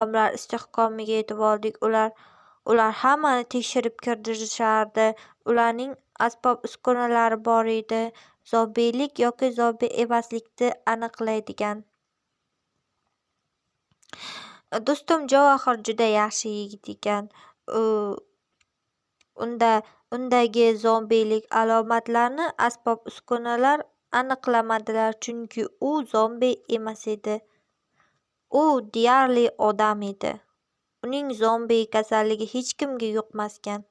odamlar istehkomiga e'tiborlik. Ular hammani tekshirib kirdirishardi. Ularning asbob-uskunalari bor edi. Zombiylik yoki zombiy emaslikni aniqlaydigan. Do'stim Javohir juda yaxshi yigit ekan. Undagi zombiylik alomatlarini asbob-uskunalar aniqlamadilar, chunki u zombi emas edi. U deyarli odam edi. Uning zombi kasalligi hech kimga yuqmasgan.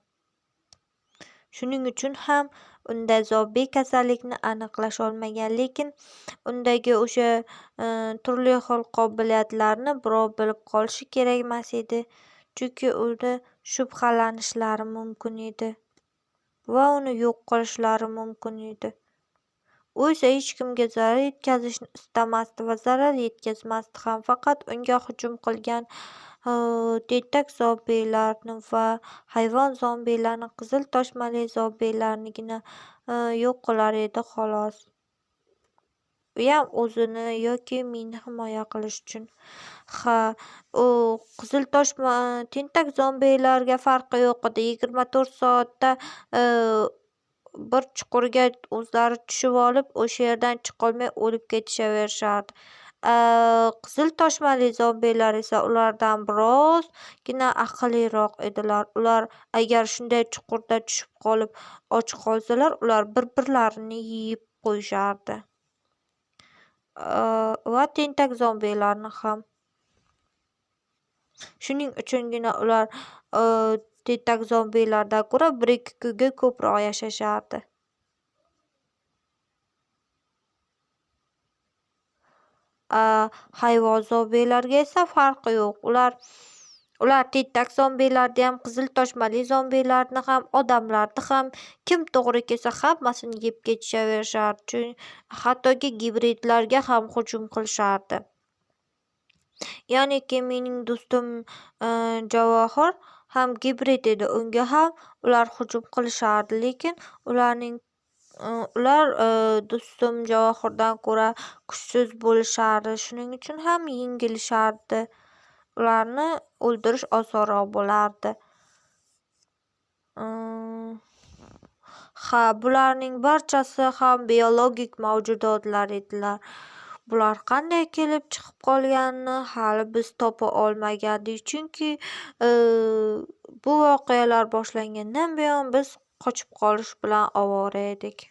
Shuning uchun ham unda zombi kasallikni aniqlasholmagan, lekin undagi o'sha turli xil qobiliyatlarni birov bilib qolishi kerak emas edi, chunki unda shubhalanishlari mumkin edi va uni yo'q qilishlari mumkin edi. U esa hech kimga zarar yetkazishni istamasdi va zarar yetkazmasdi ham, faqat unga hujum qilgan tentak zombiylarni va hayvon zombiylarni, qizil toshmali zombiylarnigina yo'q qilar edi xolos. Uyam o'zini yoki meni himoya qilish uchun. U tentak zombiylarga farqi yo'q edi. 24 soatda bir chuqurga o'zlari tushib olib, o'sha yerdan chiqolmay o'lib ketishaverishardi. Qizil toshmali zombiylar esa ulardan birozgina aqlliroq edilar. Ular agar shunday chuqurda tushib qolib och qolsalar, ular bir-birlarini yeyib qo'yishardi. Va tentak zombiylarni ham. Shuning uchungina ular tentak zombiylardan ko'ra 1-2 kunga ko'proq yashashardi. Hayvon zombiylarga esa farqi yo'q. Ular tentak zombilarni ham, qizil toshmali zombilarni ham, odamlarni ham kim to'g'ri kelsa hammasini yeb ketishaverishardi. Hattoki gibridlarga ham hujum qilishardi. Ya'niki mening do'stim Javohir ham gibrid edi. Unga ham ular hujum qilishardi, lekin ular do'stim Javohirdan ko'ra kuchsiz bo'lishardi. Shuning uchun ham yengilishardi. Ularni o'ldirish osonroq bo'lardi. Bularning barchasi ham biologik mavjudotlar edilar. Bular qanday kelib chiqib qolganini hali biz topa olmagandik, chunki bu voqealar boshlangandan buyon biz qochib qolish bilan ovora edik.